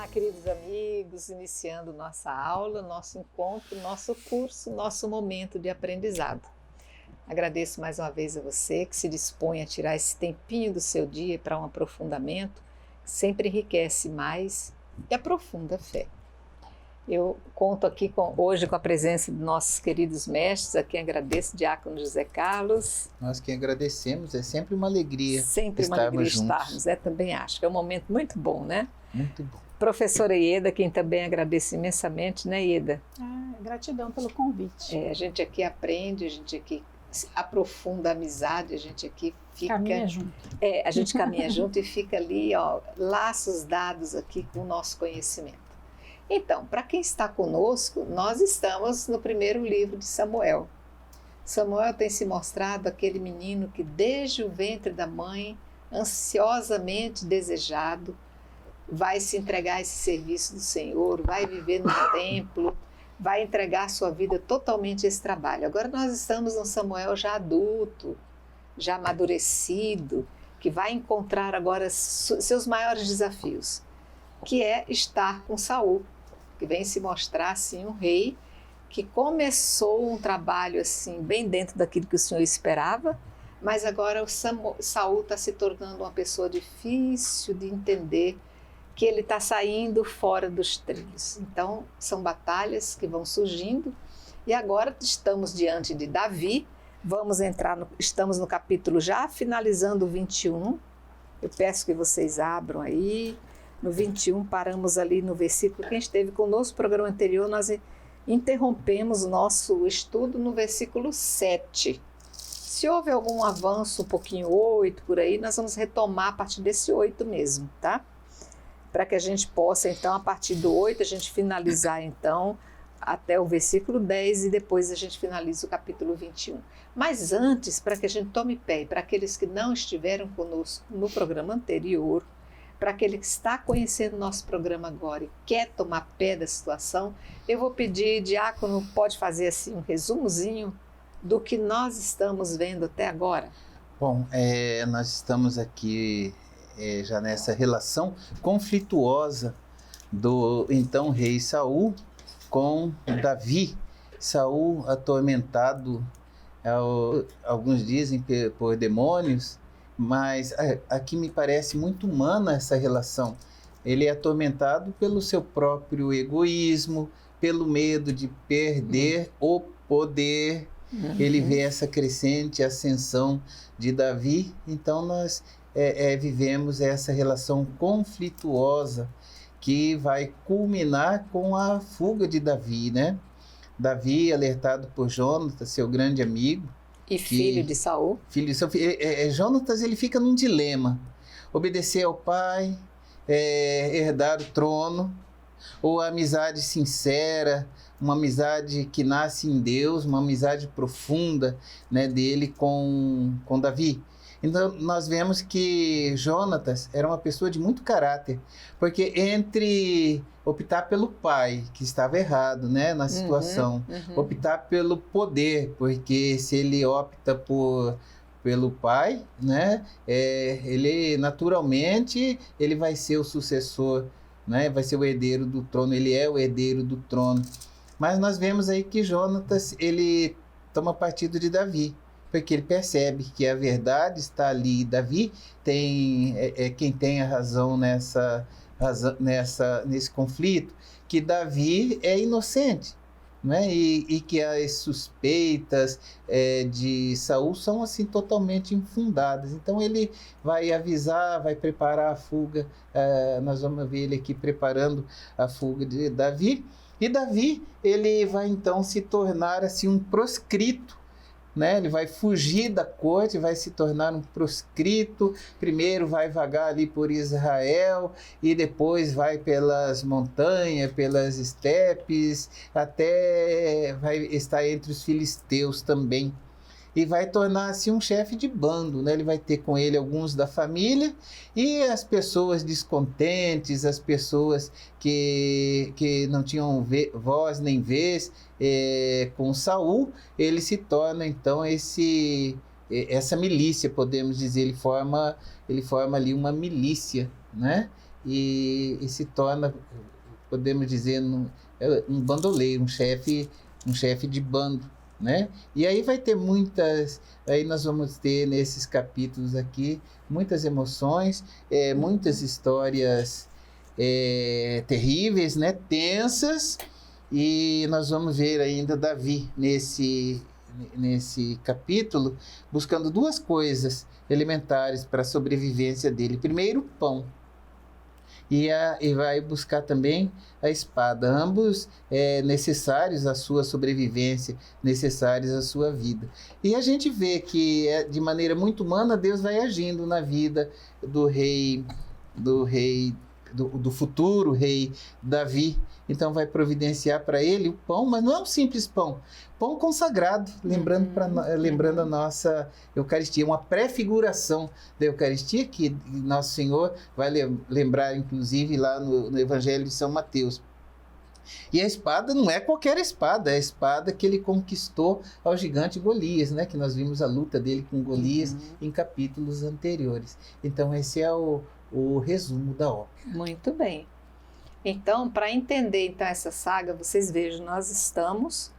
Olá, queridos amigos, iniciando nossa aula, nosso encontro, nosso curso, nosso momento de aprendizado. Agradeço mais uma vez a você que se dispõe a tirar esse tempinho do seu dia para um aprofundamento, que sempre enriquece mais e aprofunda a fé. Eu conto aqui hoje com a presença de nossos queridos mestres, a quem agradeço, Diácono José Carlos. Nós que agradecemos, é sempre uma alegria estarmos, também acho que é um momento muito bom, né? Muito bom. Professora Ieda, quem também agradeço imensamente, né, Ieda? Gratidão pelo convite. A gente aqui aprende, a gente aqui aprofunda a amizade, a gente aqui fica... Caminha junto. A gente caminha junto e fica ali, ó, laços dados aqui com o nosso conhecimento. Então, para quem está conosco, nós estamos no primeiro livro de Samuel. Samuel tem se mostrado aquele menino que desde o ventre da mãe, ansiosamente desejado, vai se entregar a esse serviço do Senhor, vai viver no templo, vai entregar sua vida totalmente a esse trabalho. Agora nós estamos no Samuel já adulto, já amadurecido, que vai encontrar agora seus maiores desafios, que é estar com Saul, que vem se mostrar assim um rei que começou um trabalho assim bem dentro daquilo que o Senhor esperava, mas agora o Saul está se tornando uma pessoa difícil de entender, que ele está saindo fora dos trilhos. Então, são batalhas que vão surgindo e agora estamos diante de Davi, estamos no capítulo já finalizando o 21, eu peço que vocês abram aí, no 21 paramos ali no versículo, quem esteve conosco no programa anterior, nós interrompemos o nosso estudo no versículo 7. Se houve algum avanço, um pouquinho 8 por aí, nós vamos retomar a partir desse 8 mesmo, tá? Para que a gente possa, então, a partir do 8, a gente finalizar, então, até o versículo 10 e depois a gente finaliza o capítulo 21. Mas antes, para que a gente tome pé, e para aqueles que não estiveram conosco no programa anterior, para aquele que está conhecendo o nosso programa agora e quer tomar pé da situação, eu vou pedir, Diácono, pode fazer assim um resumozinho do que nós estamos vendo até agora? Bom, nós estamos aqui... já nessa relação conflituosa do então rei Saul com Davi. Saul atormentado, alguns dizem por demônios, mas aqui me parece muito humana essa relação. Ele é atormentado pelo seu próprio egoísmo, pelo medo de perder o poder. Ele vê essa crescente ascensão de Davi, então nós vivemos essa relação conflituosa que vai culminar com a fuga de Davi, né? Davi, alertado por Jonatas, seu grande amigo. E filho de Saul. Jonatas, ele fica num dilema. Obedecer ao pai, herdar o trono, ou a amizade sincera, uma amizade que nasce em Deus, uma amizade profunda, né, dele com Davi. Então, nós vemos que Jonatas era uma pessoa de muito caráter, porque entre optar pelo pai, que estava errado, né, na situação, optar pelo poder, porque se ele opta pelo pai, né, ele naturalmente ele vai ser o sucessor, né, vai ser o herdeiro do trono, ele é o herdeiro do trono. Mas nós vemos aí que Jonatas, ele toma partido de Davi, porque ele percebe que a verdade está ali. Davi quem tem a razão nesse conflito, que Davi é inocente, né? E que as suspeitas de Saul são assim totalmente infundadas. Então ele vai avisar, vai preparar a fuga, nós vamos ver ele aqui preparando a fuga de Davi, e Davi ele vai então se tornar assim um proscrito, né? Ele vai fugir da corte, vai se tornar um proscrito, primeiro vai vagar ali por Israel e depois vai pelas montanhas, pelas estepes, até vai estar entre os filisteus também. E vai tornar-se um chefe de bando, né? Ele vai ter com ele alguns da família e as pessoas descontentes, as pessoas que não tinham voz nem vez com Saul, ele se torna então essa milícia, podemos dizer, ele forma ali uma milícia, né? e se torna, podemos dizer, um bandoleiro, um chefe de bando, né? E aí vai ter aí nós vamos ter nesses capítulos aqui muitas emoções, muitas histórias terríveis, né? Tensas, e nós vamos ver ainda Davi nesse capítulo buscando duas coisas elementares para a sobrevivência dele. Primeiro, pão. E vai buscar também a espada. Ambos necessários à sua sobrevivência, necessários à sua vida. E a gente vê que, de maneira muito humana, Deus vai agindo na vida do futuro rei Davi. Então vai providenciar para ele o pão, mas não é um simples pão consagrado, lembrando a nossa Eucaristia, uma prefiguração da Eucaristia que Nosso Senhor vai lembrar, inclusive, lá no Evangelho de São Mateus. E a espada não é qualquer espada, é a espada que ele conquistou ao gigante Golias, né? Que nós vimos a luta dele com Golias em capítulos anteriores. Então esse é o resumo da obra. Muito bem. Então, para entender essa saga, vocês vejam, nós estamos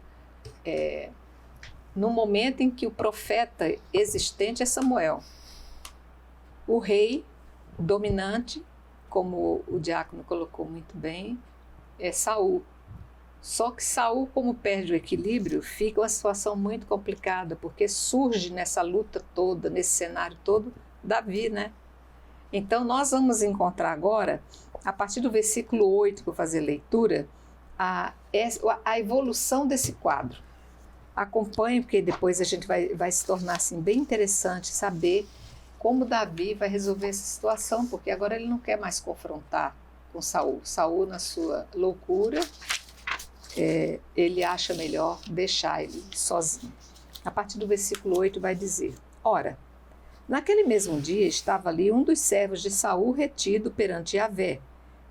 no momento em que o profeta existente é Samuel. O rei dominante, como o diácono colocou muito bem, é Saul. Só que Saul, como perde o equilíbrio, fica uma situação muito complicada, porque surge nessa luta toda, nesse cenário todo, Davi, né? Então, nós vamos encontrar agora, a partir do versículo 8, que eu vou fazer leitura, a evolução desse quadro. Acompanhe, porque depois a gente vai se tornar assim, bem interessante saber como Davi vai resolver essa situação, porque agora ele não quer mais confrontar com Saul. Saul, na sua loucura, ele acha melhor deixar ele sozinho. A partir do versículo 8 vai dizer: Ora, naquele mesmo dia estava ali um dos servos de Saul retido perante Yahvé.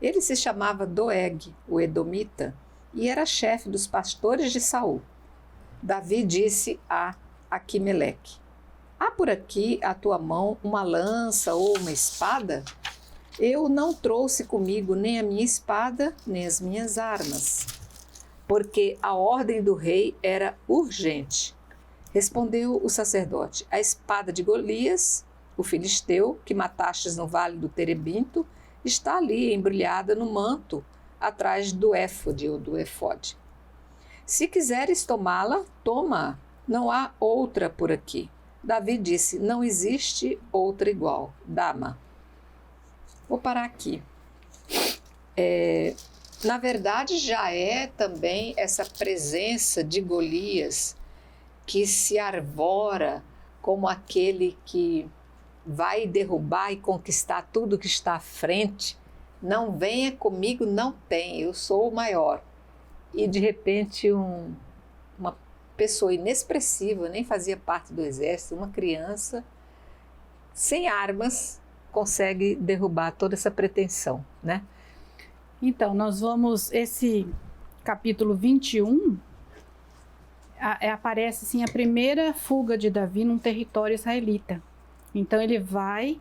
Ele se chamava Doeg, o Edomita, e era chefe dos pastores de Saul. Davi disse a Aquimeleque: Há por aqui à tua mão uma lança ou uma espada? Eu não trouxe comigo nem a minha espada, nem as minhas armas, porque a ordem do rei era urgente. Respondeu o sacerdote: A espada de Golias, o filisteu, que matastes no vale do Terebinto, está ali embrulhada no manto, atrás do éfode ou do efode. Se quiseres tomá-la, toma, não há outra por aqui. Davi disse: Não existe outra igual, dá-ma. Vou parar aqui. Na verdade, já é também essa presença de Golias que se arvora como aquele que vai derrubar e conquistar tudo que está à frente. Não venha comigo, não tem, eu sou o maior. E de repente uma pessoa inexpressiva, nem fazia parte do exército, uma criança, sem armas, consegue derrubar toda essa pretensão, né? Então, nós vamos, esse capítulo 21, aparece assim, a primeira fuga de Davi num território israelita. Então ele vai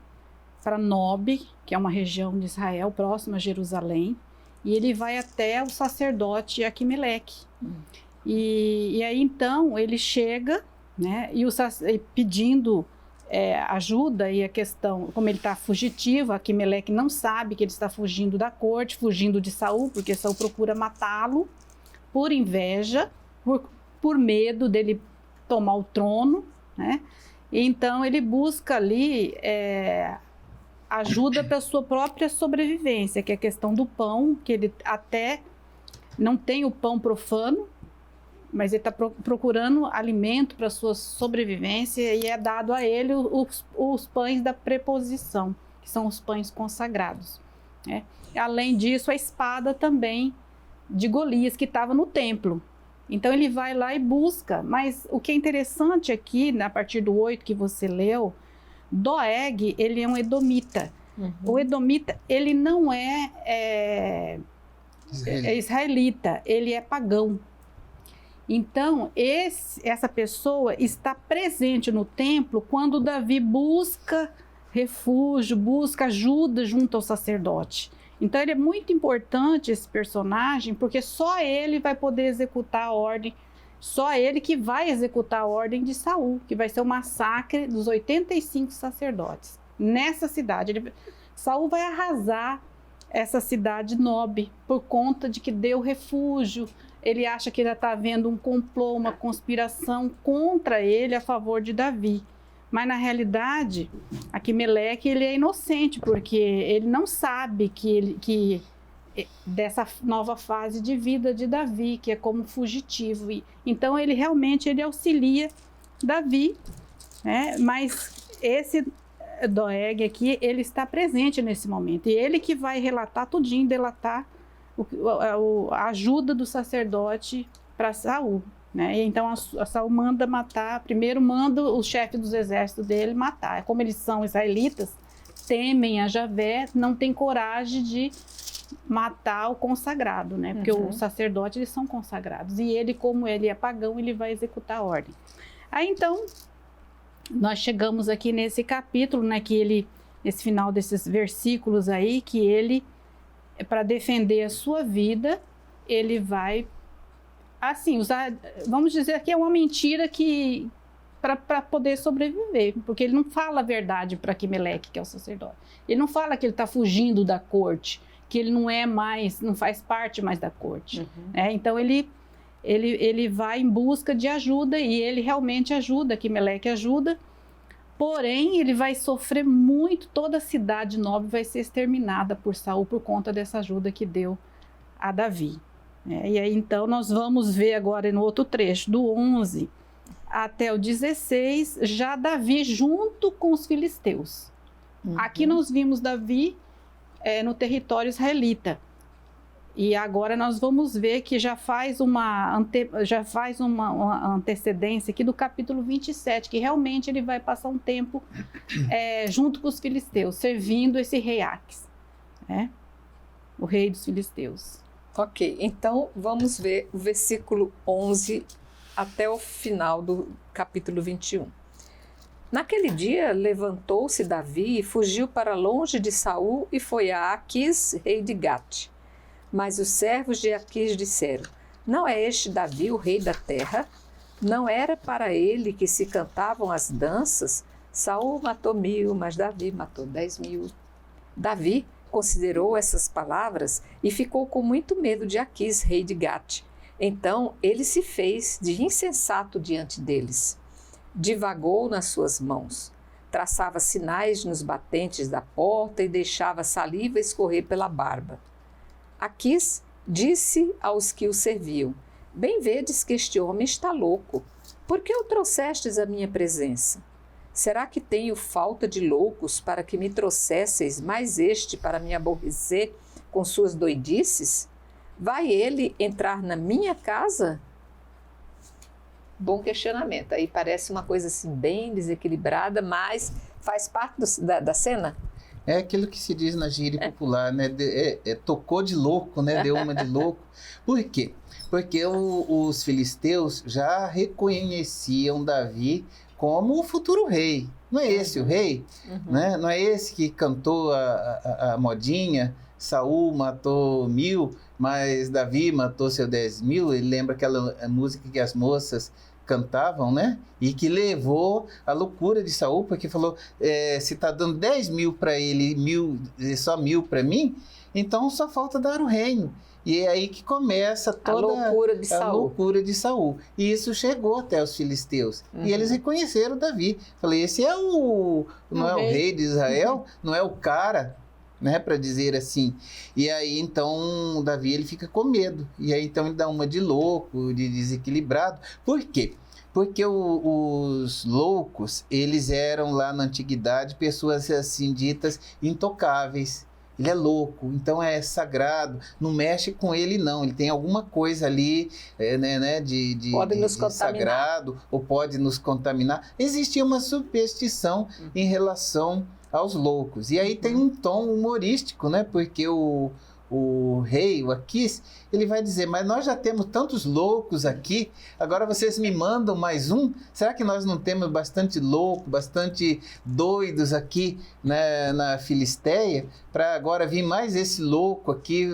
para Nob, que é uma região de Israel, próxima a Jerusalém, e ele vai até o sacerdote Aquimeleque. E aí então ele chega, né, e pedindo ajuda, e a questão, como ele está fugitivo, Aquimeleque não sabe que ele está fugindo da corte, fugindo de Saul, porque Saul procura matá-lo por inveja, por medo dele tomar o trono, né? E então ele busca ali ajuda para a sua própria sobrevivência, que é a questão do pão, que ele até não tem o pão profano, mas ele está procurando alimento para a sua sobrevivência, e é dado a ele os pães da preposição, que são os pães consagrados, né? Além disso, a espada também de Golias, que estava no templo. Então ele vai lá e busca, mas o que é interessante aqui, a partir do 8 que você leu, Doeg, ele é um edomita. O edomita, ele não é israelita, ele é pagão. Então, essa pessoa está presente no templo quando Davi busca refúgio, busca ajuda junto ao sacerdote. Então ele é muito importante, esse personagem, porque só ele vai poder executar a ordem, só ele que vai executar a ordem de Saul, que vai ser o massacre dos 85 sacerdotes. Nessa cidade, Saul vai arrasar essa cidade nobre por conta de que deu refúgio. Ele acha que ainda está havendo um complô, uma conspiração contra ele a favor de Davi. Mas, na realidade, Aquimeleque, ele é inocente, porque ele não sabe que dessa nova fase de vida de Davi, que é como fugitivo. Então, ele realmente auxilia Davi, né? Mas esse Doeg aqui, ele está presente nesse momento. E ele que vai relatar tudinho, delatar a ajuda do sacerdote para Saul. Né? Então a Saul manda matar, primeiro manda o chefe dos exércitos dele matar. Como eles são israelitas, temem a Javé, não tem coragem de matar o consagrado, né? Porque os sacerdotes, eles são consagrados. E ele, como ele é pagão, ele vai executar a ordem. Aí então, nós chegamos aqui nesse capítulo, né? Que esse final desses versículos aí, que ele, para defender a sua vida, ele vai assim, vamos dizer que é uma mentira que para poder sobreviver, porque ele não fala a verdade para Aquimeleque, que é o sacerdote. Ele não fala que ele está fugindo da corte, que ele não faz parte mais da corte. Então ele vai em busca de ajuda e ele realmente ajuda, Aquimeleque ajuda, porém ele vai sofrer muito, toda a cidade nobre vai ser exterminada por Saul por conta dessa ajuda que deu a Davi. E aí, então, nós vamos ver agora no outro trecho, do 11 até o 16, já Davi junto com os filisteus. Aqui nós vimos Davi no território israelita. E agora nós vamos ver que já faz uma antecedência aqui do capítulo 27, que realmente ele vai passar um tempo junto com os filisteus, servindo esse rei Aques, né? O rei dos filisteus. Ok, então vamos ver o versículo 11 até o final do capítulo 21. Naquele dia levantou-se Davi e fugiu para longe de Saul e foi a Aquis, rei de Gate. Mas os servos de Aquis disseram: não é este Davi o rei da terra? Não era para ele que se cantavam as danças? Saul matou 1000, mas Davi matou 10.000. Davi considerou essas palavras e ficou com muito medo de Aquis, rei de Gate. Então ele se fez de insensato diante deles. Divagou nas suas mãos, traçava sinais nos batentes da porta e deixava saliva escorrer pela barba. Aquis disse aos que o serviam: bem vedes que este homem está louco. Por que o trouxestes à minha presença? Será que tenho falta de loucos para que me trouxesseis mais este para me aborrecer com suas doidices? Vai ele entrar na minha casa? Bom questionamento. Aí parece uma coisa assim bem desequilibrada, mas faz parte da cena? É aquilo que se diz na gíria popular, né? Tocou de louco, né? Deu uma de louco. Por quê? Porque os filisteus já reconheciam Davi como o futuro rei. Não é esse o rei? Né? Não é esse que cantou a modinha? Saul matou 1000, mas Davi matou seu 10.000. Ele lembra aquela música que as moças cantavam, né? E que levou a loucura de Saul, porque falou, se está dando 10.000 para ele, 1.000, só 1.000 para mim, então só falta dar o reino. E é aí que começa toda a loucura de Saul. E isso chegou até os filisteus. E eles reconheceram Davi. Falei, esse é não é o rei de Israel? Não é o cara, né, para dizer assim. E aí então Davi ele fica com medo. E aí então ele dá uma de louco, de desequilibrado. Por quê? Porque os loucos, eles eram lá na antiguidade pessoas assim ditas intocáveis. Ele é louco, então é sagrado, não mexe com ele não, ele tem alguma coisa ali de sagrado, ou pode nos contaminar. Existia uma superstição em relação aos loucos, e aí tem um tom humorístico, né? Porque o rei, o Aquis, ele vai dizer, mas nós já temos tantos loucos aqui, agora vocês me mandam mais um? Será que nós não temos bastante louco, bastante doidos aqui, né, na Filisteia, para agora vir mais esse louco aqui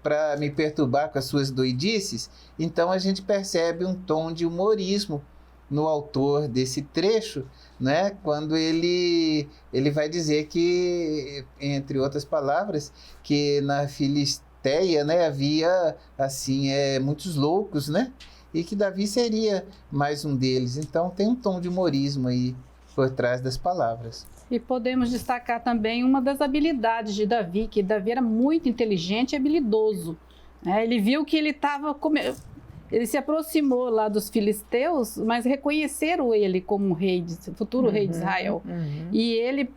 para me perturbar com as suas doidices? Então a gente percebe um tom de humorismo no autor desse trecho, né, quando ele vai dizer que, entre outras palavras, que na Filisteia, né, havia assim muitos loucos, né, e que Davi seria mais um deles. Então tem um tom de humorismo aí por trás das palavras. E podemos destacar também uma das habilidades de Davi, que Davi era muito inteligente e habilidoso, né? Ele viu que ele estava ele se aproximou lá dos filisteus, mas reconheceram ele como rei, futuro rei de Israel. E ele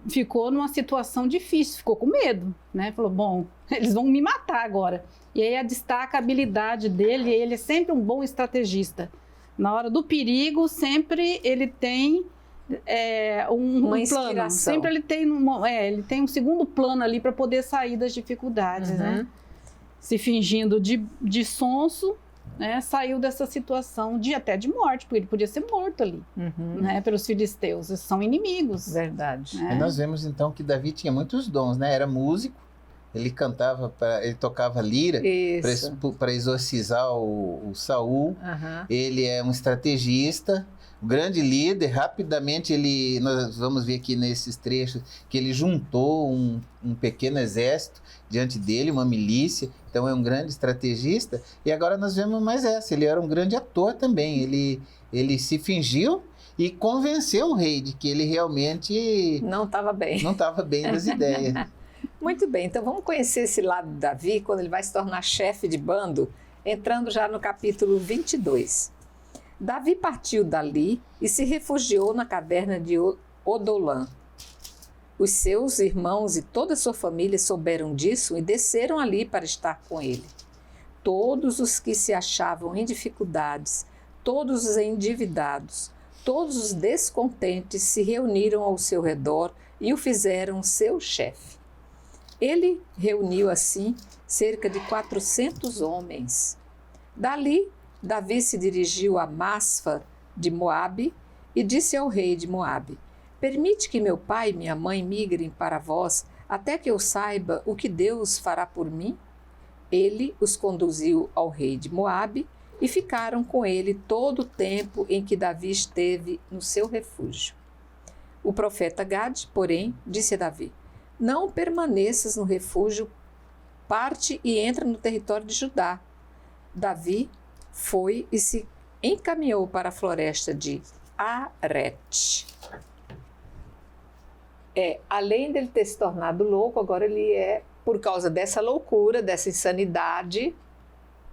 ficou numa situação difícil, ficou com medo, né? Falou, bom, eles vão me matar agora. E aí destaca a habilidade dele, ele é sempre um bom estrategista. Na hora do perigo, sempre ele tem uma inspiração. Plano. Sempre ele tem um segundo plano ali para poder sair das dificuldades, né? Se fingindo de sonso, né, saiu dessa situação até de morte, porque ele podia ser morto ali, né, pelos filisteus. Eles são inimigos. Verdade. E nós vemos então que Davi tinha muitos dons, né? Era músico, ele cantava, ele tocava lira para exorcizar o Saul. Ele é um estrategista, um grande líder. Rapidamente nós vamos ver aqui nesses trechos que ele juntou um pequeno exército diante dele, uma milícia. Então é um grande estrategista. E agora nós vemos mais ele era um grande ator também. Ele se fingiu e convenceu o rei de que ele realmente não estava bem das ideias. Muito bem, então vamos conhecer esse lado de Davi quando ele vai se tornar chefe de bando, entrando já no capítulo 22. Davi partiu dali e se refugiou na caverna de Odolã. Os seus irmãos e toda a sua família souberam disso e desceram ali para estar com ele. Todos os que se achavam em dificuldades, todos os endividados, todos os descontentes se reuniram ao seu redor e o fizeram seu chefe. Ele reuniu assim cerca de 400 homens. Dali, Davi se dirigiu a Masfa de Moabe e disse ao rei de Moabe: permite que meu pai e minha mãe migrem para vós, até que eu saiba o que Deus fará por mim? Ele os conduziu ao rei de Moabe e ficaram com ele todo o tempo em que Davi esteve no seu refúgio. O profeta Gade, porém, disse a Davi: não permaneças no refúgio, parte e entra no território de Judá. Davi foi e se encaminhou para a floresta de Arete. Além dele ter se tornado louco, agora ele por causa dessa loucura, dessa insanidade,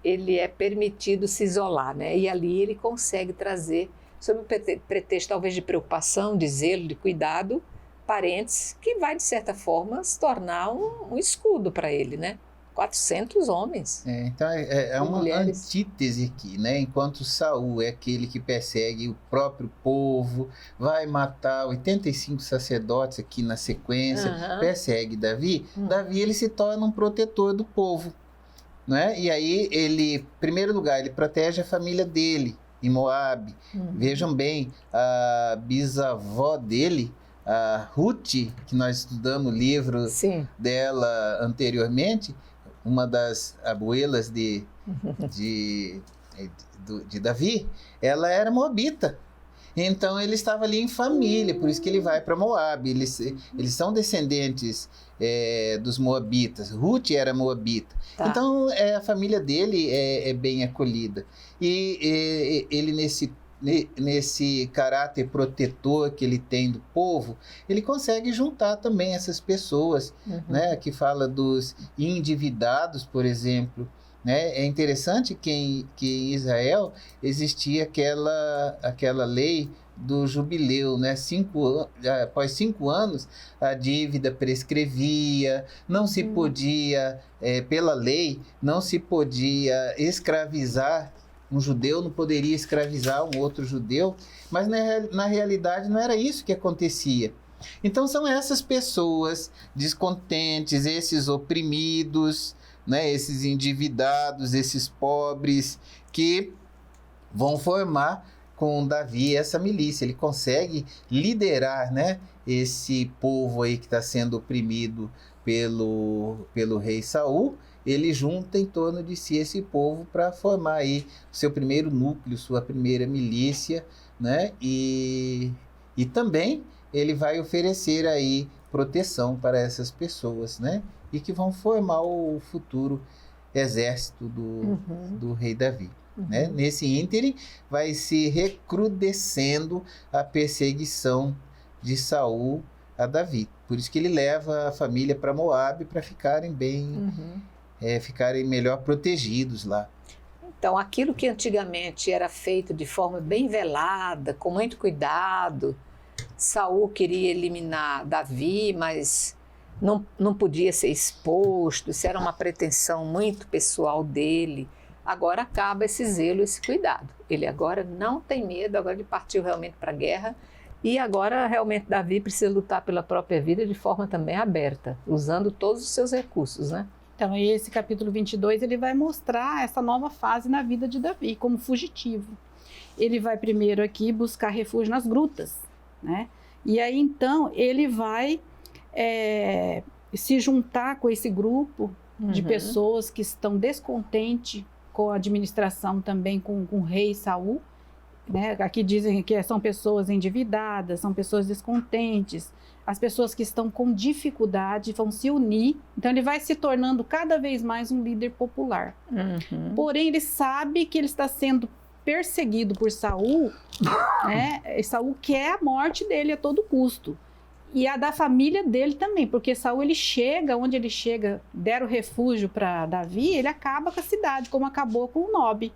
ele é permitido se isolar, né? E ali ele consegue trazer, sob o pretexto talvez de preocupação, de zelo, de cuidado, parentes, que vai de certa forma se tornar um escudo para ele, né? 400 homens. Então é uma antítese aqui, né? Enquanto Saul é aquele que persegue o próprio povo, vai matar 85 sacerdotes aqui na sequência, persegue Davi. Davi ele se torna um protetor do povo, né? E aí em primeiro lugar, ele protege a família dele em Moabe. Vejam bem, a bisavó dele, a Ruth, que nós estudamos o livro dela anteriormente, uma das abuelas de Davi, ela era moabita. Então ele estava ali em família, por isso que ele vai para Moabe. Eles são descendentes dos moabitas. Ruth era moabita. Tá. Então a família dele é bem acolhida. E ele nesse caráter protetor que ele tem do povo, ele consegue juntar também essas pessoas, né, que fala dos endividados, por exemplo, né? É interessante que em Israel existia aquela lei do jubileu, né? Após 5 anos a dívida prescrevia, não se podia, pela lei, não se podia escravizar. Um judeu não poderia escravizar um outro judeu, mas na realidade não era isso que acontecia. Então são essas pessoas descontentes, esses oprimidos, né, esses endividados, esses pobres, que vão formar com Davi essa milícia. Ele consegue liderar, né, esse povo aí que está sendo oprimido pelo rei Saul. Ele junta em torno de si esse povo para formar aí seu primeiro núcleo, sua primeira milícia, né? E também ele vai oferecer aí proteção para essas pessoas, né? E que vão formar o futuro exército do rei Davi. Né? Nesse ínterim vai se recrudescendo a perseguição de Saul a Davi. Por isso que ele leva a família para Moabe para ficarem ficarem melhor protegidos lá. Então, aquilo que antigamente era feito de forma bem velada, com muito cuidado, Saul queria eliminar Davi, mas não podia ser exposto, isso era uma pretensão muito pessoal dele. Agora acaba esse zelo, esse cuidado. Ele agora não tem medo, agora ele partiu realmente para a guerra, e agora realmente Davi precisa lutar pela própria vida de forma também aberta, usando todos os seus recursos, né? Então, esse capítulo 22, ele vai mostrar essa nova fase na vida de Davi, como fugitivo. Ele vai primeiro aqui buscar refúgio nas grutas, né? E aí, então, ele vai se juntar com esse grupo de pessoas que estão descontentes com a administração também com o rei Saul, né? Aqui dizem que são pessoas endividadas, são pessoas descontentes, as pessoas que estão com dificuldade vão se unir, então ele vai se tornando cada vez mais um líder popular. Porém, ele sabe que ele está sendo perseguido por Saul, né? E Saul quer a morte dele a todo custo. E a da família dele também, porque Saul, ele chega, onde ele chega, deram refúgio para Davi, ele acaba com a cidade, como acabou com o Nob,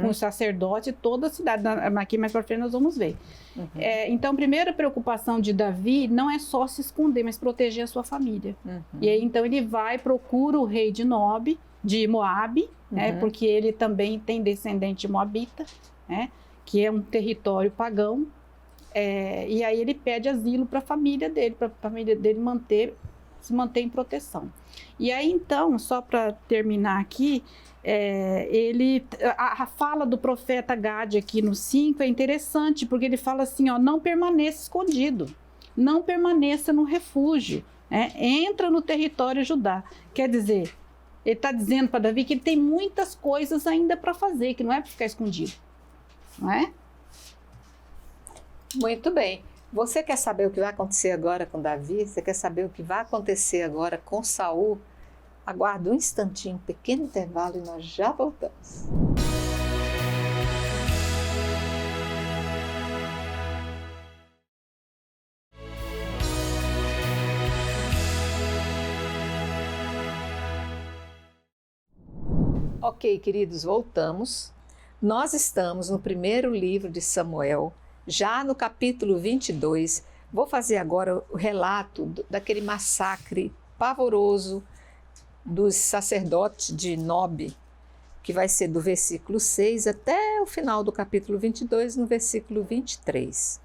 com o sacerdote e toda a cidade. Aqui mais para frente nós vamos ver. Então, a primeira preocupação de Davi não é só se esconder, mas proteger a sua família. E aí, então, ele procura o rei de Nob, de Moabe, né, porque ele também tem descendente moabita, né, que é um território pagão. E aí ele pede asilo para a família dele se manter em proteção. E aí, então, só para terminar aqui, a fala do profeta Gade aqui no 5 é interessante, porque ele fala assim, ó, não permaneça escondido, não permaneça no refúgio, entra no território Judá. Quer dizer, ele está dizendo para Davi que ele tem muitas coisas ainda para fazer, que não é para ficar escondido, não é? Muito bem. Você quer saber o que vai acontecer agora com Davi? Você quer saber o que vai acontecer agora com Saul? Aguarde um instantinho, um pequeno intervalo e nós já voltamos. Ok, queridos, voltamos. Nós estamos no primeiro livro de Samuel, já no capítulo 22. Vou fazer agora o relato daquele massacre pavoroso dos sacerdotes de Nob, que vai ser do versículo 6 até o final do capítulo 22, no versículo 23.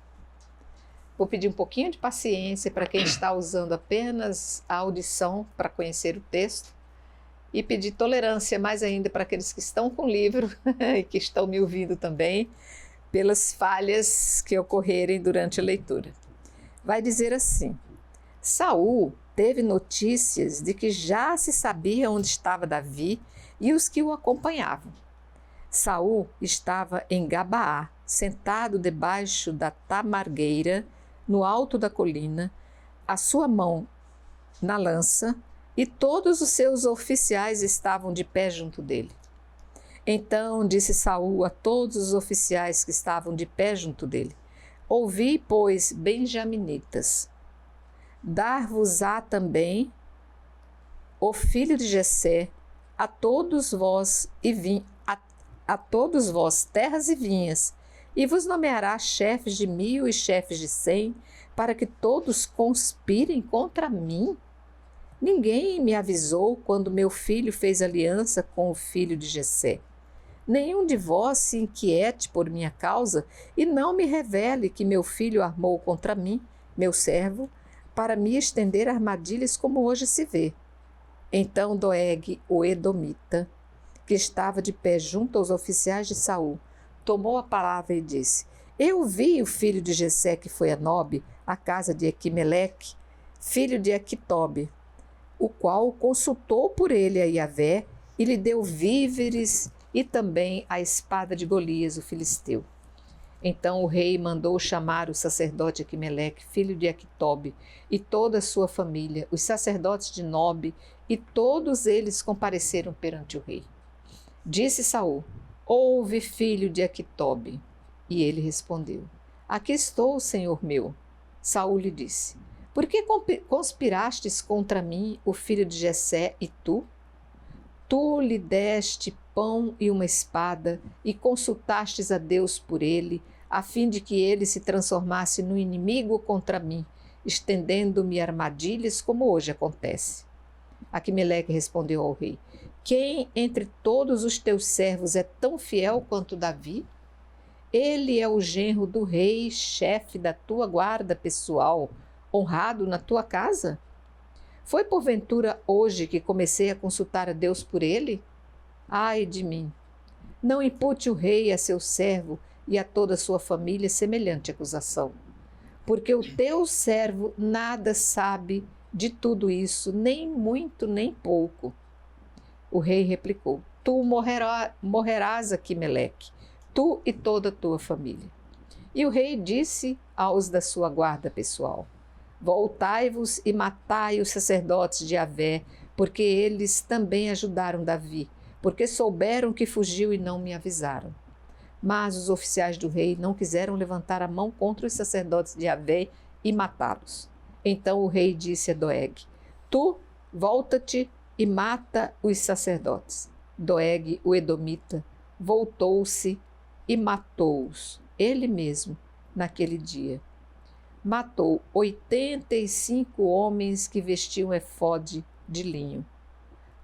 Vou pedir um pouquinho de paciência para quem está usando apenas a audição para conhecer o texto e pedir tolerância mais ainda para aqueles que estão com o livro e que estão me ouvindo também, pelas falhas que ocorrerem durante a leitura. Vai dizer assim: Saul teve notícias de que já se sabia onde estava Davi e os que o acompanhavam. Saul estava em Gabaá, sentado debaixo da tamargueira, no alto da colina, a sua mão na lança, e todos os seus oficiais estavam de pé junto dele. Então disse Saul a todos os oficiais que estavam de pé junto dele: Ouvi, pois, benjaminitas, dar-vos-á também o filho de Jessé, a todos vós terras e vinhas, e vos nomeará chefes de 1000 e chefes de 100, para que todos conspirem contra mim. Ninguém me avisou quando meu filho fez aliança com o filho de Jessé. Nenhum de vós se inquiete por minha causa e não me revele que meu filho armou contra mim, meu servo, para me estender armadilhas como hoje se vê. Então Doeg, o edomita, que estava de pé junto aos oficiais de Saul, tomou a palavra e disse: Eu vi o filho de Jessé que foi a Nobe, à casa de Aquimeleque, filho de Aquitobe, o qual consultou por ele a Iavé e lhe deu víveres e também a espada de Golias, o filisteu. Então o rei mandou chamar o sacerdote Aquimeleque, filho de Aquitobe, e toda a sua família, os sacerdotes de Nobe, e todos eles compareceram perante o rei. Disse Saul: Ouve, filho de Aquitobe. E ele respondeu: Aqui estou, senhor meu. Saul lhe disse: Por que conspirastes contra mim, o filho de Jessé, e tu? Tu lhe deste pão e uma espada, e consultastes a Deus por ele, a fim de que ele se transformasse no inimigo contra mim, estendendo-me armadilhas, como hoje acontece. Aquimeleque respondeu ao rei: Quem entre todos os teus servos é tão fiel quanto Davi? Ele é o genro do rei, chefe da tua guarda pessoal, honrado na tua casa? Foi porventura hoje que comecei a consultar a Deus por ele? Ai de mim! Não impute o rei a seu servo e a toda a sua família semelhante acusação, porque o teu servo nada sabe de tudo isso, nem muito nem pouco. O rei replicou: Tu morrerás, Aquimeleque, tu e toda a tua família. E o rei disse aos da sua guarda pessoal: Voltai-vos e matai os sacerdotes de Iavé, porque eles também ajudaram Davi, porque souberam que fugiu e não me avisaram. Mas os oficiais do rei não quiseram levantar a mão contra os sacerdotes de Iavé e matá-los. Então o rei disse a Doeg: Tu volta-te e mata os sacerdotes. Doeg, o edomita, voltou-se e matou-os, ele mesmo, naquele dia. Matou 85 homens que vestiam efode de linho.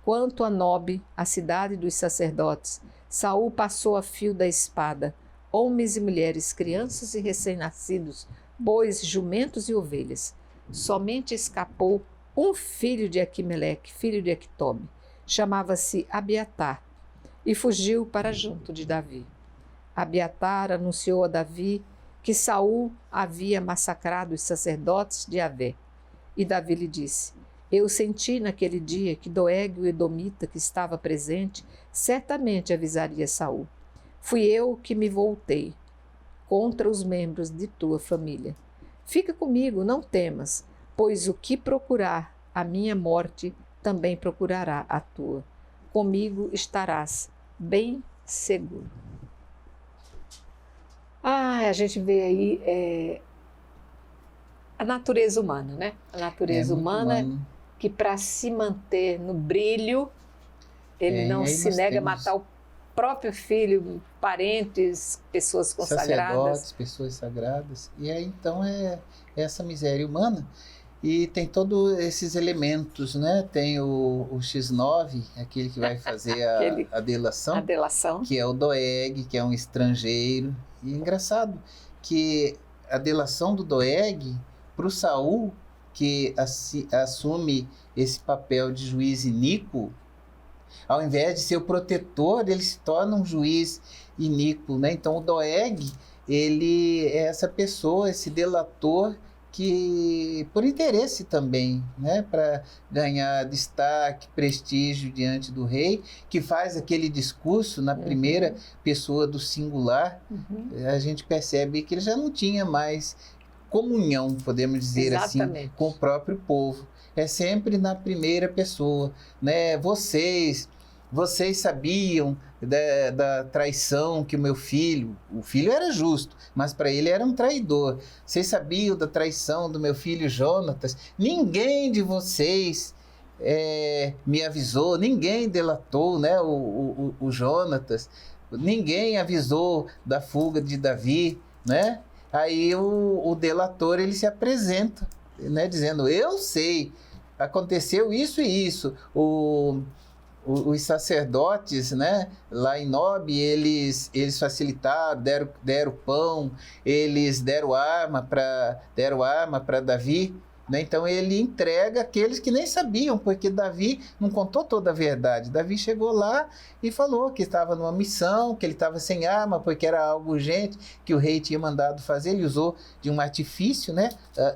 Quanto a Nobe, a cidade dos sacerdotes, Saul passou a fio da espada, homens e mulheres, crianças e recém-nascidos, bois, jumentos e ovelhas. Somente escapou um filho de Aquimeleque, filho de Aquitobe, chamava-se Abiatar, e fugiu para junto de Davi. Abiatar anunciou a Davi que Saul havia massacrado os sacerdotes de Iavé. E Davi lhe disse: Eu senti naquele dia que Doeg, o edomita, que estava presente, certamente avisaria Saul. Fui eu que me voltei contra os membros de tua família. Fica comigo, não temas, pois o que procurar a minha morte também procurará a tua. Comigo estarás bem seguro. A gente vê aí a natureza humana, né? A natureza humana que, para se manter no brilho, ele não se nega a matar o próprio filho, parentes, pessoas consagradas. Sacerdotes, pessoas sagradas. E aí, então, é essa miséria humana. E tem todos esses elementos, né? Tem o X9, aquele que vai fazer a delação. A delação. Que é o Doeg, que é um estrangeiro. E é engraçado que a delação do Doeg para o Saul, que assume esse papel de juiz iníquo, ao invés de ser o protetor, ele se torna um juiz iníquo, né? Então o Doeg, ele é essa pessoa, esse delator, que por interesse também, né, para ganhar destaque, prestígio diante do rei, que faz aquele discurso na primeira pessoa do singular, a gente percebe que ele já não tinha mais comunhão, podemos dizer assim, com o próprio povo. É sempre na primeira pessoa, né? Vocês sabiam da traição que o filho era justo, mas para ele era um traidor. Vocês sabiam da traição do meu filho Jonatas? Ninguém de vocês me avisou, ninguém delatou, né, o Jonatas, ninguém avisou da fuga de Davi, né? Aí o delator, ele se apresenta, né, dizendo: eu sei, aconteceu isso e isso. Os sacerdotes, né, lá em Nobe, eles facilitaram, deram pão, eles deram arma para Davi, né? Então ele entrega aqueles que nem sabiam, porque Davi não contou toda a verdade. Davi chegou lá e falou que estava numa missão, que ele estava sem arma, porque era algo urgente, que o rei tinha mandado fazer. Ele usou de um artifício, né?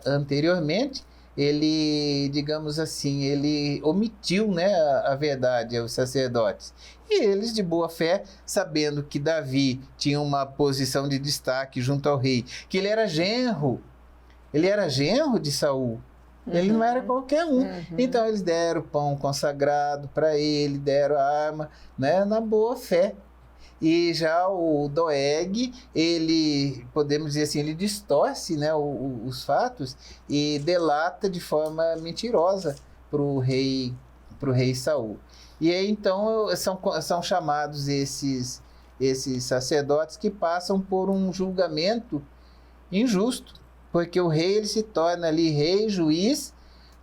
Anteriormente. Ele, digamos assim, ele omitiu, né, a verdade aos sacerdotes. E eles, de boa fé, sabendo que Davi tinha uma posição de destaque junto ao rei, que ele era genro de Saul. Ele não era qualquer um. Então eles deram pão consagrado para ele, deram arma, né, na boa fé. E já o Doeg, ele, podemos dizer assim, ele distorce, né, os fatos e delata de forma mentirosa para o rei Saul. E aí, então, são chamados esses sacerdotes que passam por um julgamento injusto, porque o rei ele se torna ali rei, juiz,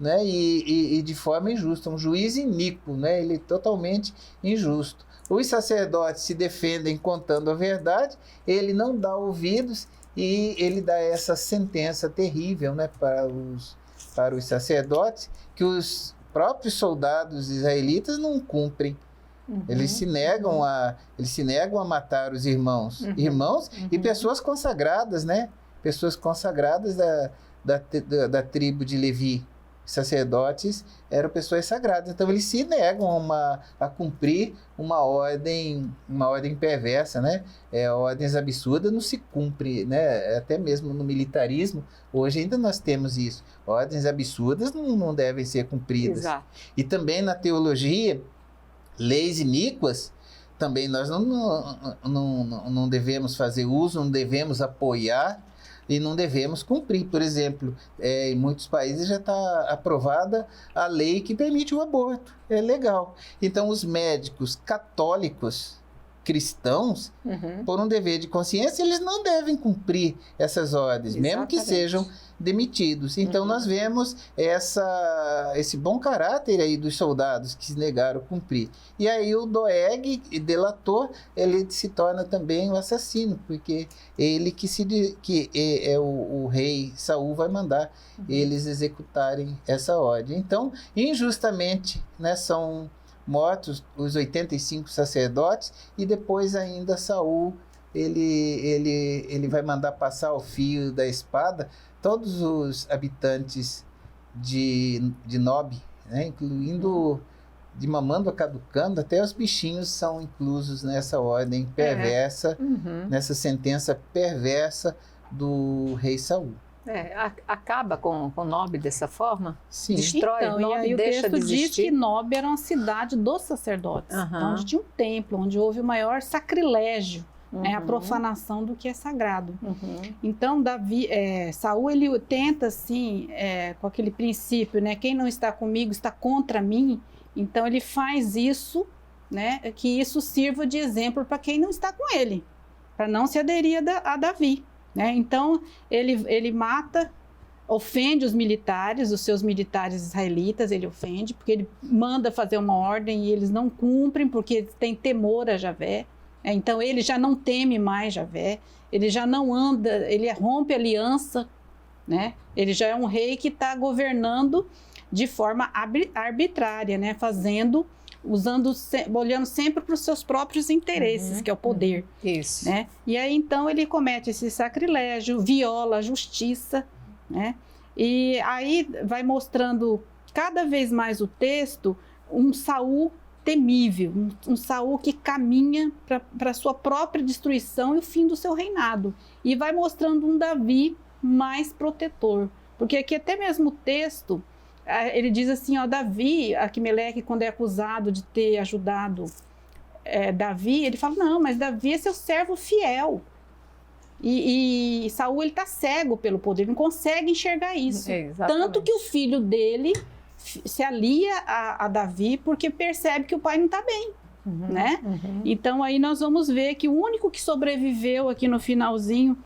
né, e de forma injusta, um juiz iníquo, né, ele é totalmente injusto. Os sacerdotes se defendem contando a verdade, ele não dá ouvidos e ele dá essa sentença terrível, né, para os sacerdotes, que os próprios soldados israelitas não cumprem. Eles se negam a matar os irmãos e pessoas consagradas, né? Pessoas consagradas da tribo de Levi. Sacerdotes eram pessoas sagradas, então eles se negam a cumprir uma ordem perversa, né? Ordens absurdas não se cumpre, né? Até mesmo no militarismo, hoje ainda nós temos isso. Ordens absurdas não devem ser cumpridas. Exato. E também na teologia, leis iníquas, também nós não devemos fazer uso, não devemos apoiar, e não devemos cumprir. Por exemplo, em muitos países já está aprovada a lei que permite o aborto. É legal. Então, os médicos católicos cristãos, por um dever de consciência, eles não devem cumprir essas ordens, mesmo que sejam demitidos. Então, nós vemos esse bom caráter aí dos soldados que se negaram a cumprir. E aí o delator, ele se torna também o assassino, porque ele que é o rei Saul vai mandar eles executarem essa ordem. Então, injustamente, né, são mortos os 85 sacerdotes e depois ainda Saul ele vai mandar passar o fio da espada todos os habitantes de Nob, né, incluindo de Mamando a Caducando, até os bichinhos são inclusos nessa ordem perversa, nessa sentença perversa do rei Saul. Acaba com Nob dessa forma? Sim. Destrói então, Nob, e aí deixa o texto de diz existir? que Nob era uma cidade dos sacerdotes, onde tinha um templo, onde houve o maior sacrilégio, a profanação do que é sagrado. Então, Saul, ele tenta, assim, com aquele princípio, né, quem não está comigo está contra mim. Então, ele faz isso, né, que isso sirva de exemplo para quem não está com ele, para não se aderir a Davi. Né? Então, ele mata, ofende os seus militares israelitas, ele ofende, porque ele manda fazer uma ordem e eles não cumprem, porque tem temor a Javé. Então, ele já não teme mais Javé, ele já não anda, ele rompe aliança, né? Ele já é um rei que está governando de forma arbitrária, né? Olhando sempre para os seus próprios interesses, que é o poder. Isso. Né? E aí, então, ele comete esse sacrilégio, viola a justiça, né? E aí vai mostrando cada vez mais o texto um Saul temível, um Saul que caminha para a sua própria destruição e o fim do seu reinado. E vai mostrando um Davi mais protetor. Porque aqui até mesmo o texto, ele diz assim, Davi, Aquimeleque, quando é acusado de ter ajudado Davi, ele fala, não, mas Davi é seu servo fiel. E Saul, ele está cego pelo poder, ele não consegue enxergar isso. Tanto que o filho dele se alia a Davi porque percebe que o pai não está bem. Né? Então, aí nós vamos ver que o único que sobreviveu aqui no finalzinho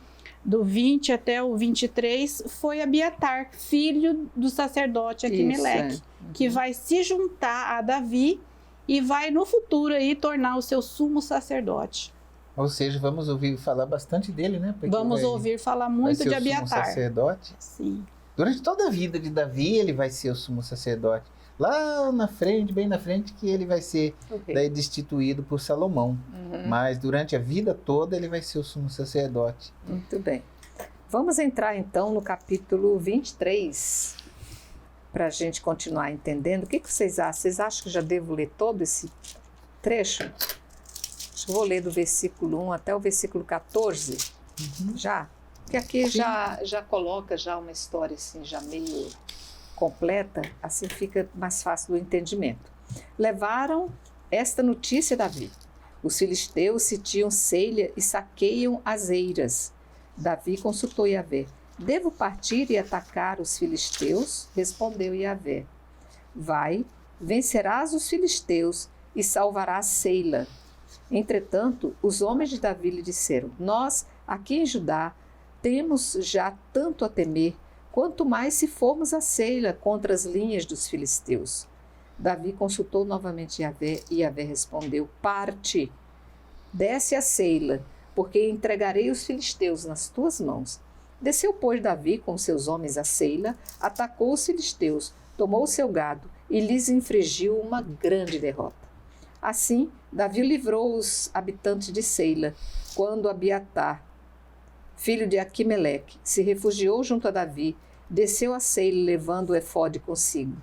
do 20 até o 23, foi Abiatar, filho do sacerdote Aquimeleque, que vai se juntar a Davi e vai no futuro aí tornar o seu sumo sacerdote. Ou seja, vamos ouvir falar bastante dele, né? Porque vamos ouvir falar muito de Abiatar. Sumo sacerdote. Sim. Durante toda a vida de Davi, ele vai ser o sumo sacerdote. Lá na frente, bem na frente, que ele vai ser daí destituído por Salomão. Mas durante a vida toda, ele vai ser o sumo sacerdote. Muito bem. Vamos entrar então no capítulo 23, para a gente continuar entendendo. O que vocês acham? Vocês acham que já devo ler todo esse trecho? Acho que vou ler do versículo 1 até o versículo 14. Já? Porque aqui já coloca já uma história assim, já meio completa, assim fica mais fácil do entendimento. Levaram esta notícia a Davi. Os filisteus sitiam Ceila e saqueiam as eiras. Davi consultou Yahvé. Devo partir e atacar os filisteus? Respondeu Yahvé. Vai, vencerás os filisteus e salvarás Ceila. Entretanto, os homens de Davi lhe disseram: nós, aqui em Judá, temos já tanto a temer, quanto mais se formos a Ceila contra as linhas dos filisteus. Davi consultou novamente Yahvé e Yahvé respondeu: parte, desce a Ceila, porque entregarei os filisteus nas tuas mãos. Desceu, pois, Davi com seus homens a Ceila, atacou os filisteus, tomou o seu gado e lhes infligiu uma grande derrota. Assim, Davi livrou os habitantes de Ceila, quando Abiatar, filho de Aquimeleque, se refugiou junto a Davi, desceu a Ceila levando o efode consigo.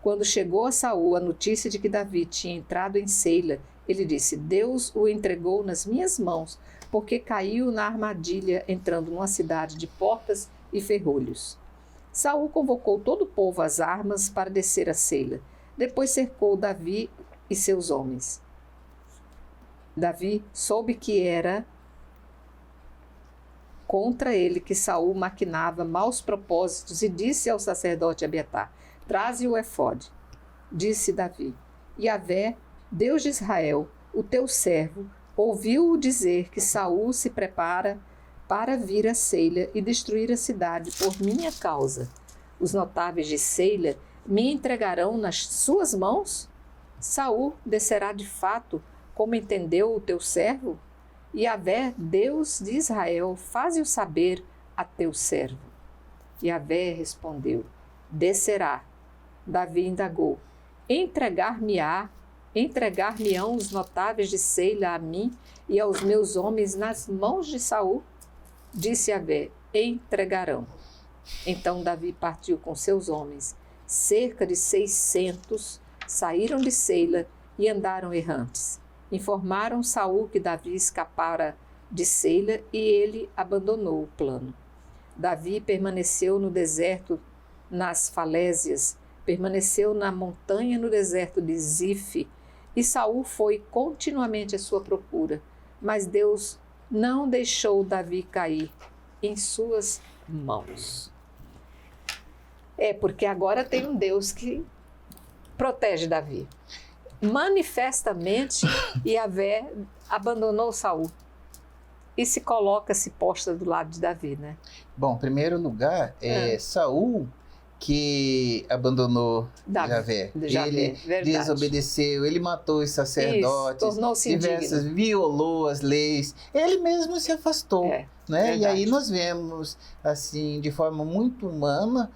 Quando chegou a Saul a notícia de que Davi tinha entrado em Ceila, ele disse: Deus o entregou nas minhas mãos, porque caiu na armadilha entrando numa cidade de portas e ferrolhos. Saul convocou todo o povo às armas para descer a Ceila. Depois cercou Davi e seus homens. Davi soube que era contra ele que Saul maquinava maus propósitos e disse ao sacerdote Abiatar: traze o efode. Disse Davi: Yahvé, Deus de Israel, o teu servo, ouviu-o dizer que Saul se prepara para vir a Ceila e destruir a cidade por minha causa. Os notáveis de Ceila me entregarão nas suas mãos? Saul descerá de fato, como entendeu o teu servo? Yahvé, Deus de Israel, faze-o saber a teu servo. Yahvé respondeu: descerá. Davi indagou: entregar-me-ão os notáveis de Ceila a mim e aos meus homens nas mãos de Saul? Disse Yahvé: entregarão. Então Davi partiu com seus homens. Cerca de 600 saíram de Ceila e andaram errantes. Informaram Saul que Davi escapara de Ceila e ele abandonou o plano. Davi permaneceu no deserto, nas falésias, permaneceu na montanha no deserto de Zif, e Saul foi continuamente à sua procura, mas Deus não deixou Davi cair em suas mãos. Porque agora tem um Deus que protege Davi. Manifestamente, Yahvé abandonou Saul e se posta do lado de Davi, né? Bom, em primeiro lugar, Saul que abandonou Yahvé. Ele desobedeceu, ele matou os sacerdotes, tornou-se violou as leis, ele mesmo se afastou. Né? E aí nós vemos, assim, de forma muito humana,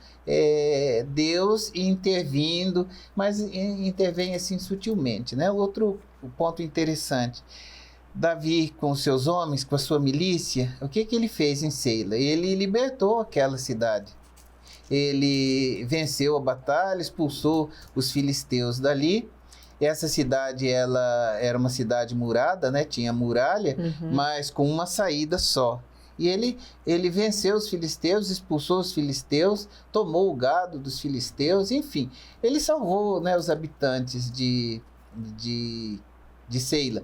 Deus intervindo, mas intervém assim sutilmente. Né? Outro ponto interessante, Davi com seus homens, com a sua milícia, o que ele fez em Ceila? Ele libertou aquela cidade. Ele venceu a batalha, expulsou os filisteus dali. Essa cidade, ela era uma cidade murada, né? Tinha muralha, mas com uma saída só. E ele venceu os filisteus, expulsou os filisteus, tomou o gado dos filisteus, enfim. Ele salvou, né, os habitantes de Ceila.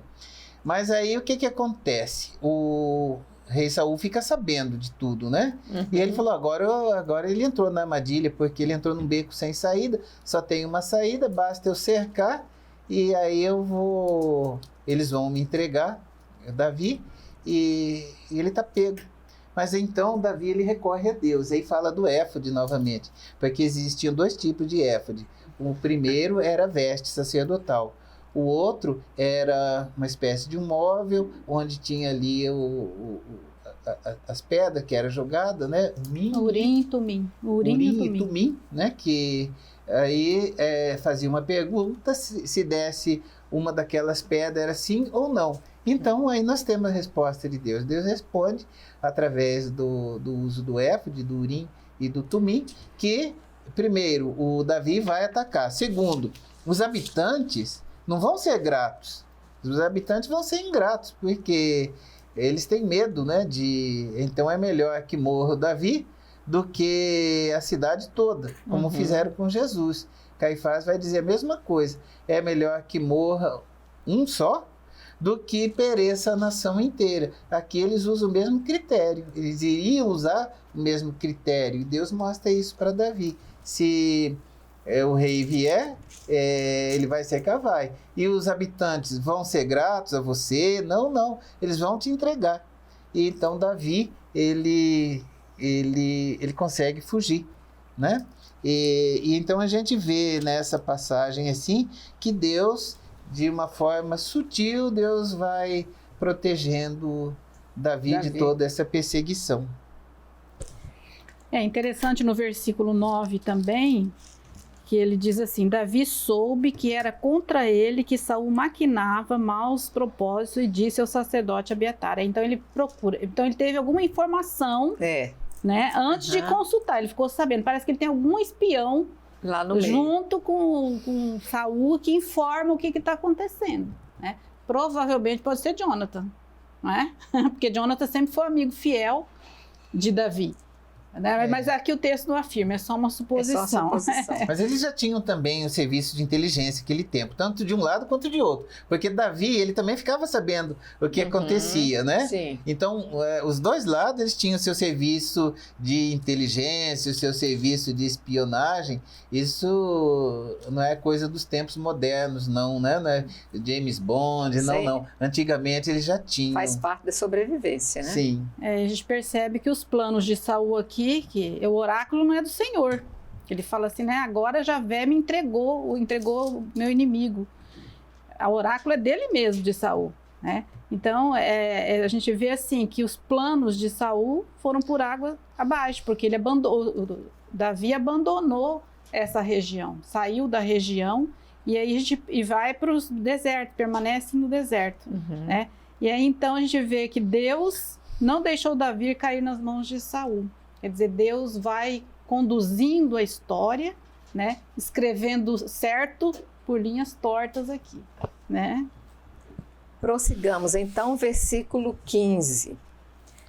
Mas aí o que acontece? O rei Saul fica sabendo de tudo, né? E ele falou, agora ele entrou na armadilha, porque ele entrou num beco sem saída, só tem uma saída, basta eu cercar, e aí eles vão me entregar, Davi, e ele está pego. Mas então Davi ele recorre a Deus, aí fala do éfode novamente, porque existiam dois tipos de éfode. O primeiro era a veste sacerdotal, o outro era uma espécie de um móvel, onde tinha ali as pedras que eram jogadas, né? Urim e Tumim. Urim e Tumim, né? Que aí fazia uma pergunta se desse uma daquelas pedras era sim ou não. Então aí nós temos a resposta de Deus. Deus responde através do uso do éfode, do Urim e do Tumim, que primeiro o Davi vai atacar. Segundo, os habitantes não vão ser gratos. Os habitantes vão ser ingratos, porque eles têm medo, né? Então é melhor que morra o Davi do que a cidade toda, como fizeram com Jesus. Caifás vai dizer a mesma coisa. É melhor que morra um só do que pereça a nação inteira. Aqui eles usam o mesmo critério. Eles iriam usar o mesmo critério. E Deus mostra isso para Davi. Se o rei vier, ele vai secar, vai. E os habitantes vão ser gratos a você? Não, não. Eles vão te entregar. E então Davi, ele consegue fugir, né? E então a gente vê nessa passagem assim que Deus, de uma forma sutil, Deus vai protegendo Davi de toda essa perseguição. É interessante no versículo 9 também, que ele diz assim: Davi soube que era contra ele que Saul maquinava maus propósitos e disse ao sacerdote Abiatar. Então ele procura, então ele teve alguma informação, né, antes de consultar, ele ficou sabendo, parece que ele tem algum espião lá no junto com Saul que informa o que está acontecendo, né? Provavelmente pode ser Jonathan, não é? Porque Jonathan sempre foi amigo fiel de Davi. Né? Mas aqui o texto não afirma, é só uma suposição. Mas eles já tinham também o serviço de inteligência naquele tempo, tanto de um lado quanto de outro. Porque Davi, ele também ficava sabendo o que acontecia, né? Sim. Então, os dois lados, eles tinham o seu serviço de inteligência, o seu serviço de espionagem. Isso não é coisa dos tempos modernos, não, né? Não é James Bond, não. Antigamente, eles já tinham. Faz parte da sobrevivência, né? Sim. A gente percebe que os planos de Saul aqui, que o oráculo não é do Senhor. Ele fala assim, né? Agora Javé me entregou o meu inimigo. O oráculo é dele mesmo, de Saul, né? Então, a gente vê assim, que os planos de Saul foram por água abaixo, porque Davi abandonou essa região, saiu da região e aí vai para o deserto, permanece no deserto, né? E aí então a gente vê que Deus não deixou Davi cair nas mãos de Saul. Quer dizer, Deus vai conduzindo a história, né? Escrevendo certo por linhas tortas aqui, né? Prossigamos então, versículo 15.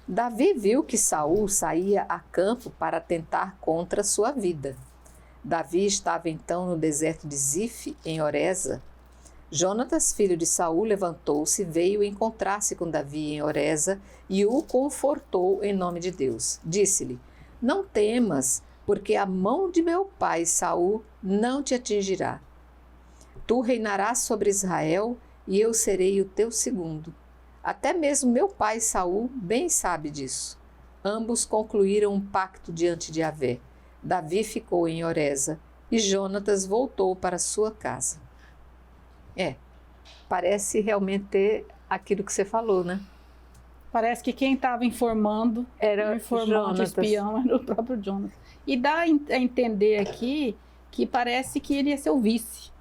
Davi viu que Saul saía a campo para tentar contra sua vida. Davi estava então no deserto de Zif, em Oreza. Jonatas, filho de Saul, levantou-se, veio encontrar-se com Davi em Oreza e o confortou em nome de Deus. Disse-lhe: não temas, porque a mão de meu pai Saul não te atingirá. Tu reinarás sobre Israel e eu serei o teu segundo. Até mesmo meu pai Saul bem sabe disso. Ambos concluíram um pacto diante de Yahvé. Davi ficou em Oreza e Jonatas voltou para sua casa. Parece realmente ter aquilo que você falou, né? Parece que quem estava informando era o espião, era o próprio Jonatas. E dá a entender aqui que parece que ele ia ser o vice.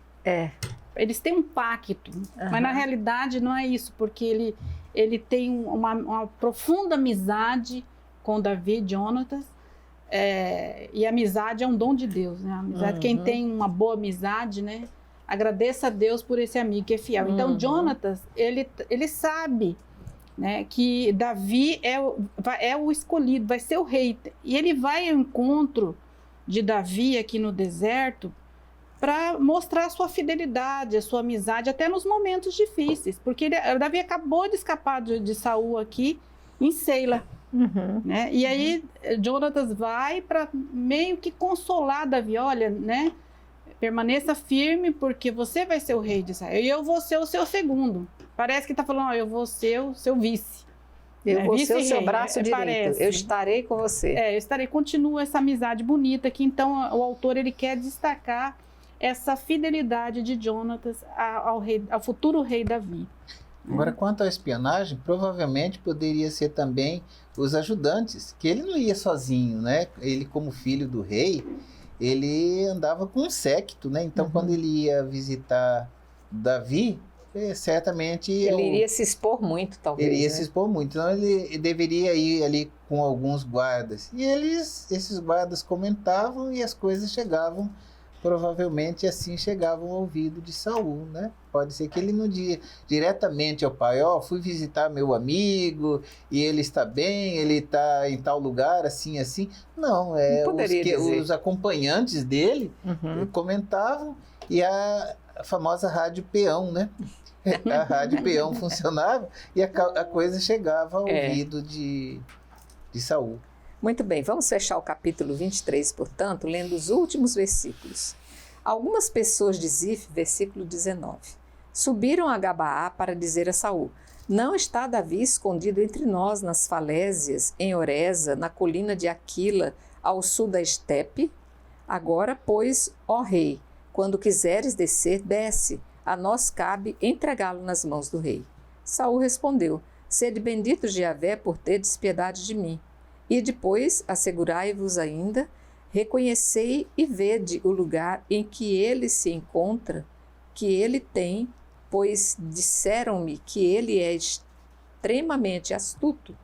Eles têm um pacto, mas na realidade não é isso, porque ele tem uma profunda amizade com Davi e Jonatas, e a amizade é um dom de Deus, né? A amizade, quem tem uma boa amizade, né? Agradeça a Deus por esse amigo que é fiel. Então, Jonatas, ele sabe, né, que Davi é o escolhido, vai ser o rei. E ele vai ao encontro de Davi aqui no deserto para mostrar a sua fidelidade, a sua amizade, até nos momentos difíceis. Porque Davi acabou de escapar de Saul aqui em Seila. Né? E aí, Jonatas vai para meio que consolar Davi. Olha, né? Permaneça firme, porque você vai ser o rei de Israel e eu vou ser o seu segundo. Parece que está falando, eu vou ser o seu vice. Eu vou ser o seu braço direito. Parece. Eu estarei com você. Eu estarei. Continua essa amizade bonita que então o autor ele quer destacar essa fidelidade de Jonatas ao futuro rei Davi. Agora, quanto à espionagem, provavelmente poderia ser também os ajudantes, que ele não ia sozinho, né? Ele, como filho do rei, ele andava com um séquito, né? Então, quando ele ia visitar Davi, certamente... Ele iria se expor muito, talvez. Ele ia né? se expor muito, então ele deveria ir ali com alguns guardas. E esses guardas comentavam e as coisas chegavam, provavelmente assim chegavam ao ouvido de Saul, né? Pode ser que ele não diga diretamente ao pai, fui visitar meu amigo e ele está bem, ele está em tal lugar, assim, assim. Não, os acompanhantes dele comentavam e a famosa rádio peão, né? A rádio peão funcionava e a coisa chegava ao ouvido de Saul. Muito bem, vamos fechar o capítulo 23, portanto, lendo os últimos versículos. Algumas pessoas de Zif, versículo 19, subiram a Gabaá para dizer a Saul, não está Davi escondido entre nós nas falésias, em Oreza, na colina de Aquila, ao sul da estepe? Agora, pois, ó rei, quando quiseres descer, desce, a nós cabe entregá-lo nas mãos do rei. Saul respondeu, sede benditos de Yahvé por terdes piedade de mim. E depois, assegurai-vos ainda, reconhecei e vede o lugar em que ele se encontra, que ele tem, pois disseram-me que ele é extremamente astuto.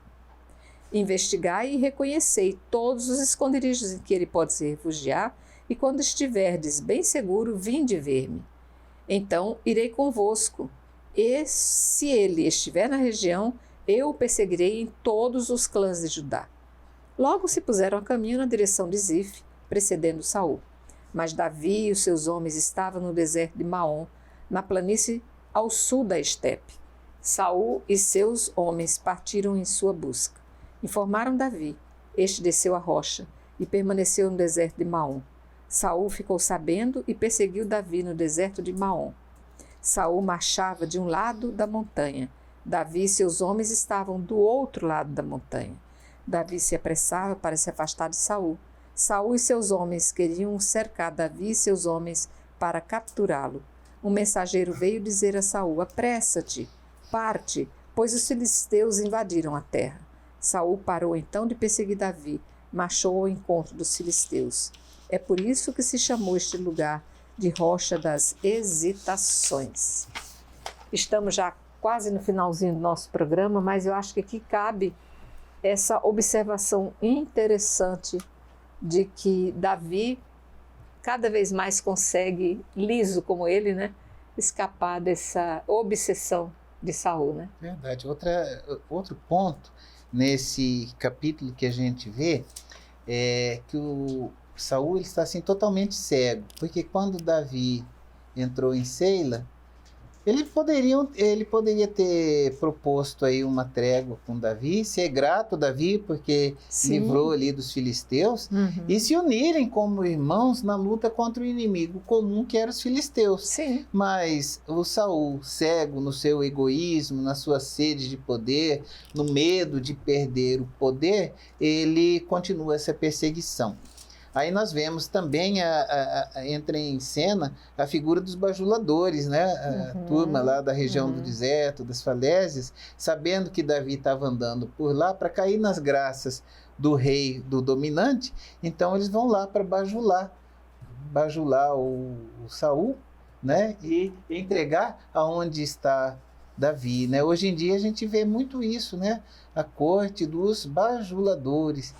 Investigai e reconhecei todos os esconderijos em que ele pode se refugiar, e quando estiverdes bem seguro, vinde ver-me. Então irei convosco, e se ele estiver na região, eu o perseguirei em todos os clãs de Judá. Logo se puseram a caminho na direção de Zif, precedendo Saul. Mas Davi e os seus homens estavam no deserto de Maom, na planície ao sul da estepe. Saul e seus homens partiram em sua busca. Informaram Davi. Este desceu a rocha e permaneceu no deserto de Maom. Saul ficou sabendo e perseguiu Davi no deserto de Maom. Saul marchava de um lado da montanha. Davi e seus homens estavam do outro lado da montanha. Davi se apressava para se afastar de Saul. Saul e seus homens queriam cercar Davi e seus homens para capturá-lo. Um mensageiro veio dizer a Saul, apressa-te, parte, pois os filisteus invadiram a terra. Saul parou então de perseguir Davi, marchou ao encontro dos filisteus. É por isso que se chamou este lugar de Rocha das Hesitações. Estamos já quase no finalzinho do nosso programa, mas eu acho que aqui cabe essa observação interessante de que Davi cada vez mais consegue, liso como ele, né, escapar dessa obsessão de Saul, né? Verdade. Outro ponto nesse capítulo que a gente vê é que o Saul ele está assim totalmente cego, porque quando Davi entrou em Seila, ele poderia ter proposto aí uma trégua com Davi, ser grato a Davi porque livrou ali dos filisteus e se unirem como irmãos na luta contra o inimigo comum que eram os filisteus. Sim. Mas o Saul, cego no seu egoísmo, na sua sede de poder, no medo de perder o poder, ele continua essa perseguição. Aí nós vemos também, entra em cena a figura dos bajuladores, né? A turma lá da região do deserto, das falésias, sabendo que Davi estava andando por lá para cair nas graças do rei, do dominante, então eles vão lá para bajular o Saul, né? E entregar aonde está Davi, né? Hoje em dia a gente vê muito isso, né? A corte dos bajuladores,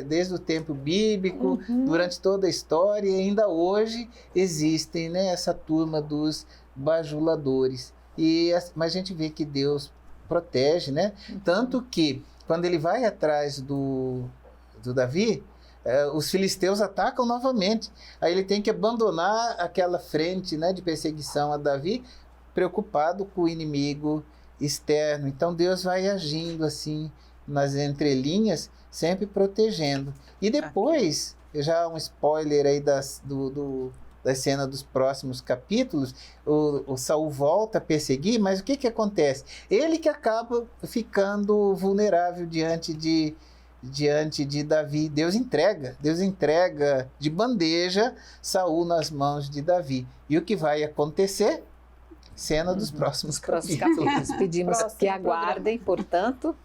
desde o tempo bíblico, durante toda a história, e ainda hoje existem, né, essa turma dos bajuladores. Mas a gente vê que Deus protege, né? Tanto que quando ele vai atrás do Davi, os filisteus atacam novamente. Aí ele tem que abandonar aquela frente, né, de perseguição a Davi, preocupado com o inimigo externo. Então Deus vai agindo assim nas entrelinhas, sempre protegendo. E depois, já um spoiler aí da cena dos próximos capítulos, o Saul volta a perseguir, mas o que acontece? Ele que acaba ficando vulnerável diante de Davi. Deus entrega de bandeja Saul nas mãos de Davi. E o que vai acontecer? cena dos próximos Próximos capítulos. capítulos. Pedimos Próximo que programa. aguardem, portanto,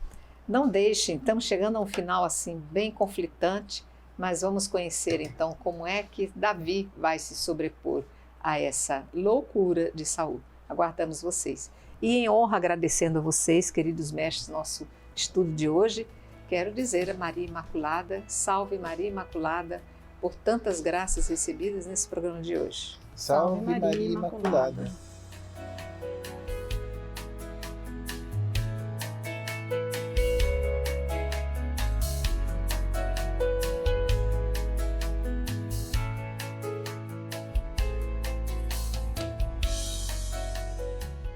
não deixem, estamos chegando a um final assim bem conflitante, mas vamos conhecer então como é que Davi vai se sobrepor a essa loucura de Saul. Aguardamos vocês. E em honra, agradecendo a vocês, queridos mestres, nosso estudo de hoje, quero dizer a Maria Imaculada, salve Maria Imaculada, por tantas graças recebidas nesse programa de hoje. Salve Maria Imaculada.